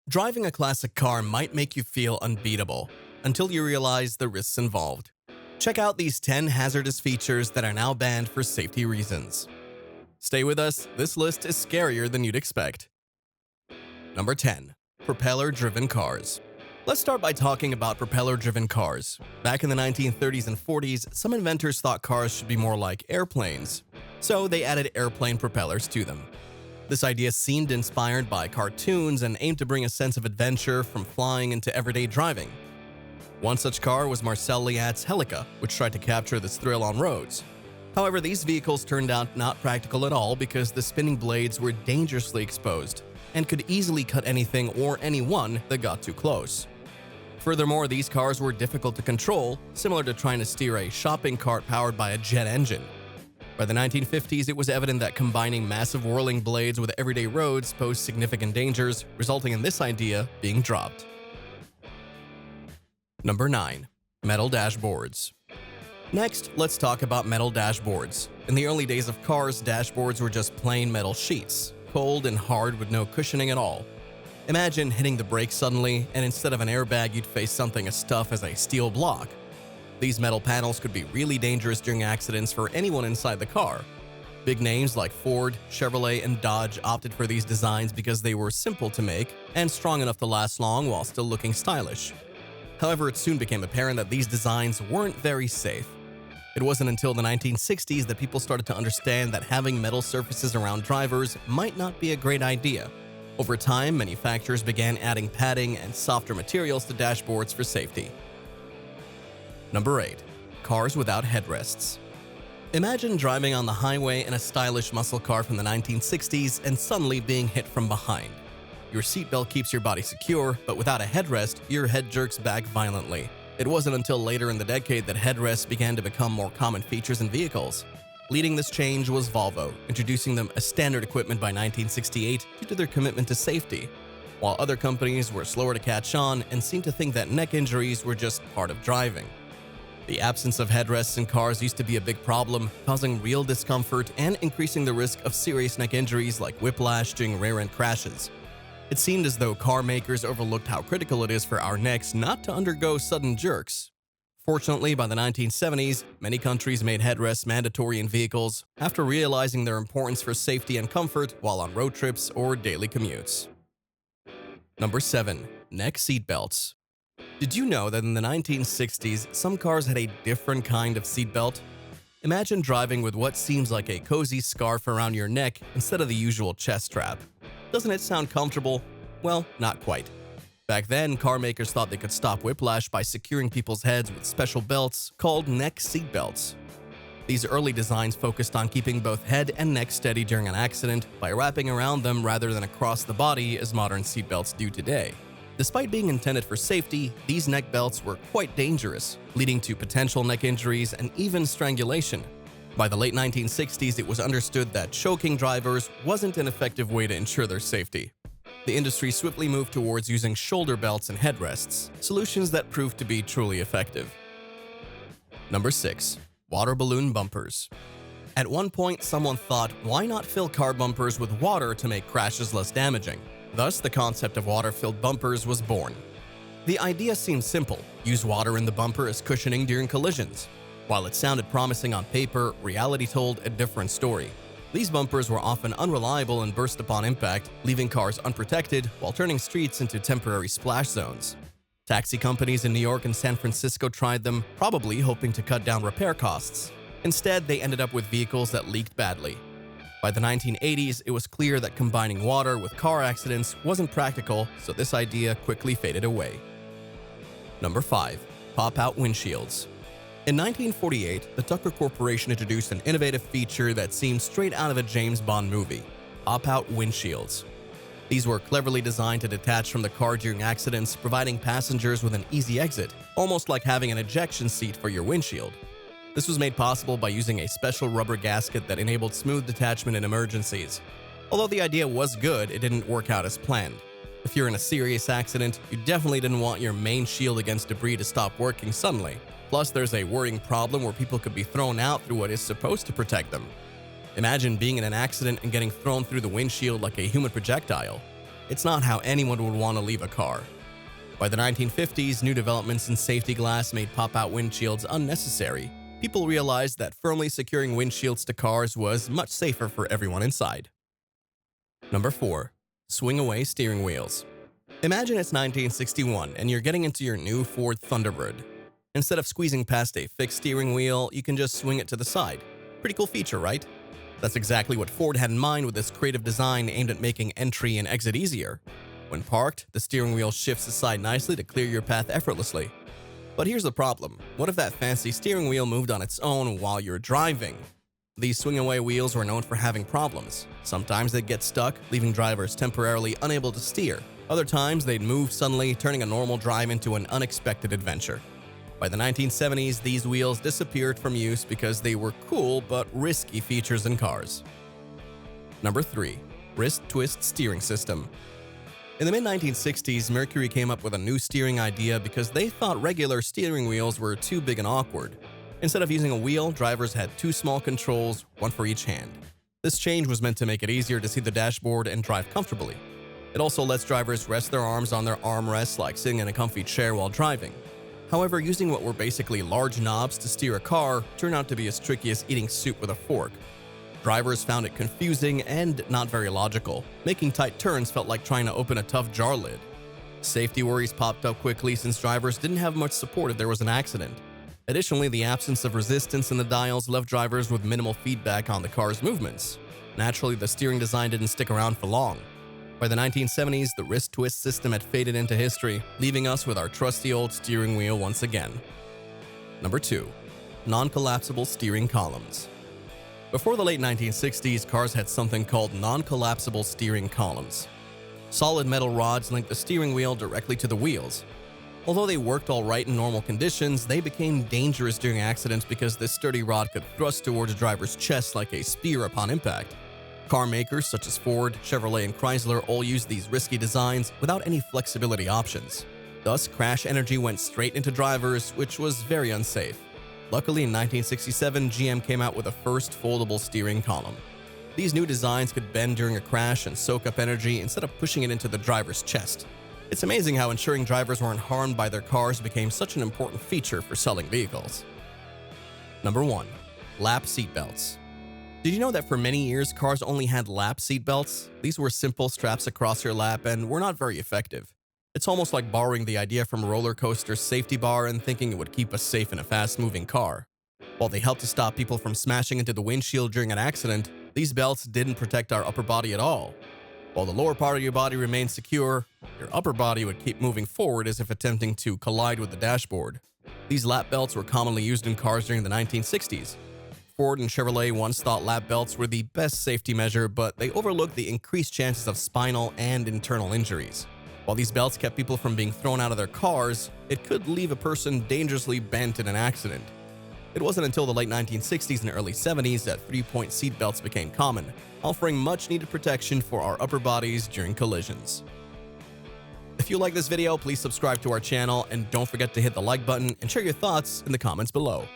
Driving a classic car might make you feel unbeatable until you realize the risks involved. Check out these 10 hazardous features that are now banned for safety reasons. Stay with us, this list is scarier than you'd expect. Number 10. Propeller-Driven Cars. Let's start by talking about propeller-driven cars. Back in the 1930s and 40s, some inventors thought cars should be more like airplanes, so they added airplane propellers to them. This idea seemed inspired by cartoons and aimed to bring a sense of adventure from flying into everyday driving. One such car was Marcel Liat's Helica, which tried to capture this thrill on roads. However, these vehicles turned out not practical at all because the spinning blades were dangerously exposed and could easily cut anything or anyone that got too close. Furthermore, these cars were difficult to control, similar to trying to steer a shopping cart powered by a jet engine. By the 1950s, it was evident that combining massive whirling blades with everyday roads posed significant dangers, resulting in this idea being dropped. Number 9. Metal dashboards. Next, let's talk about metal dashboards. In the early days of cars, dashboards were just plain metal sheets, cold and hard with no cushioning at all. Imagine hitting the brakes suddenly, and instead of an airbag, you'd face something as tough as a steel block. These metal panels could be really dangerous during accidents for anyone inside the car. Big names like Ford, Chevrolet, and Dodge opted for these designs because they were simple to make and strong enough to last long while still looking stylish. However, it soon became apparent that these designs weren't very safe. It wasn't until the 1960s that people started to understand that having metal surfaces around drivers might not be a great idea. Over time, manufacturers began adding padding and softer materials to dashboards for safety. Number 8. Cars without headrests. Imagine driving on the highway in a stylish muscle car from the 1960s and suddenly being hit from behind. Your seatbelt keeps your body secure, but without a headrest, your head jerks back violently. It wasn't until later in the decade that headrests began to become more common features in vehicles. Leading this change was Volvo, introducing them as standard equipment by 1968 due to their commitment to safety, while other companies were slower to catch on and seemed to think that neck injuries were just part of driving. The absence of headrests in cars used to be a big problem, causing real discomfort and increasing the risk of serious neck injuries like whiplash during rear-end crashes. It seemed as though car makers overlooked how critical it is for our necks not to undergo sudden jerks. Fortunately, by the 1970s, many countries made headrests mandatory in vehicles after realizing their importance for safety and comfort while on road trips or daily commutes. Number 7. Neck seatbelts. Did you know that in the 1960s, some cars had a different kind of seatbelt? Imagine driving with what seems like a cozy scarf around your neck instead of the usual chest strap. Doesn't it sound comfortable? Well, not quite. Back then, car makers thought they could stop whiplash by securing people's heads with special belts called neck seatbelts. These early designs focused on keeping both head and neck steady during an accident by wrapping around them rather than across the body as modern seatbelts do today. Despite being intended for safety, these neck belts were quite dangerous, leading to potential neck injuries and even strangulation. By the late 1960s, it was understood that choking drivers wasn't an effective way to ensure their safety. The industry swiftly moved towards using shoulder belts and headrests, solutions that proved to be truly effective. Number 6. Water balloon bumpers. At one point, someone thought, why not fill car bumpers with water to make crashes less damaging? Thus, the concept of water-filled bumpers was born. The idea seemed simple: use water in the bumper as cushioning during collisions. While it sounded promising on paper, reality told a different story. These bumpers were often unreliable and burst upon impact, leaving cars unprotected while turning streets into temporary splash zones. Taxi companies in New York and San Francisco tried them, probably hoping to cut down repair costs. Instead, they ended up with vehicles that leaked badly. By the 1980s, it was clear that combining water with car accidents wasn't practical, so this idea quickly faded away. Number 5. Pop-Out Windshields. In 1948, the Tucker Corporation introduced an innovative feature that seemed straight out of a James Bond movie: Pop-Out Windshields. These were cleverly designed to detach from the car during accidents, providing passengers with an easy exit, almost like having an ejection seat for your windshield. This was made possible by using a special rubber gasket that enabled smooth detachment in emergencies. Although the idea was good, it didn't work out as planned. If you're in a serious accident, you definitely didn't want your main shield against debris to stop working suddenly. Plus, there's a worrying problem where people could be thrown out through what is supposed to protect them. Imagine being in an accident and getting thrown through the windshield like a human projectile. It's not how anyone would want to leave a car. By the 1950s, new developments in safety glass made pop-out windshields unnecessary. People realized that firmly securing windshields to cars was much safer for everyone inside. Number 4. Swing-away steering wheels. Imagine it's 1961 and you're getting into your new Ford Thunderbird. Instead of squeezing past a fixed steering wheel, you can just swing it to the side. Pretty cool feature, right? That's exactly what Ford had in mind with this creative design aimed at making entry and exit easier. When parked, the steering wheel shifts aside nicely to clear your path effortlessly. But here's the problem. What if that fancy steering wheel moved on its own while you're driving? These swing-away wheels were known for having problems. Sometimes they'd get stuck, leaving drivers temporarily unable to steer. Other times, they'd move suddenly, turning a normal drive into an unexpected adventure. By the 1970s, these wheels disappeared from use because they were cool but risky features in cars. Number 3. Wrist twist steering system. In the mid-1960s, Mercury came up with a new steering idea because they thought regular steering wheels were too big and awkward. Instead of using a wheel, drivers had 2 small controls, one for each hand. This change was meant to make it easier to see the dashboard and drive comfortably. It also lets drivers rest their arms on their armrests like sitting in a comfy chair while driving. However, using what were basically large knobs to steer a car turned out to be as tricky as eating soup with a fork. Drivers found it confusing and not very logical. Making tight turns felt like trying to open a tough jar lid. Safety worries popped up quickly since drivers didn't have much support if there was an accident. Additionally, the absence of resistance in the dials left drivers with minimal feedback on the car's movements. Naturally, the steering design didn't stick around for long. By the 1970s, the wrist twist system had faded into history, leaving us with our trusty old steering wheel once again. Number 2. Non-collapsible steering columns. Before the late 1960s, cars had something called non-collapsible steering columns. Solid metal rods linked the steering wheel directly to the wheels. Although they worked all right in normal conditions, they became dangerous during accidents because this sturdy rod could thrust towards a driver's chest like a spear upon impact. Car makers such as Ford, Chevrolet, and Chrysler all used these risky designs without any flexibility options. Thus, crash energy went straight into drivers, which was very unsafe. Luckily, in 1967, GM came out with the first foldable steering column. These new designs could bend during a crash and soak up energy instead of pushing it into the driver's chest. It's amazing how ensuring drivers weren't harmed by their cars became such an important feature for selling vehicles. Number 1. Lap seatbelts. Did you know that for many years, cars only had lap seatbelts? These were simple straps across your lap and were not very effective. It's almost like borrowing the idea from a roller coaster's safety bar and thinking it would keep us safe in a fast-moving car. While they helped to stop people from smashing into the windshield during an accident, these belts didn't protect our upper body at all. While the lower part of your body remained secure, your upper body would keep moving forward as if attempting to collide with the dashboard. These lap belts were commonly used in cars during the 1960s. Ford and Chevrolet once thought lap belts were the best safety measure, but they overlooked the increased chances of spinal and internal injuries. While these belts kept people from being thrown out of their cars, it could leave a person dangerously bent in an accident. It wasn't until the late 1960s and early 70s that 3-point seat belts became common, offering much-needed protection for our upper bodies during collisions. If you like this video, please subscribe to our channel and don't forget to hit the like button and share your thoughts in the comments below.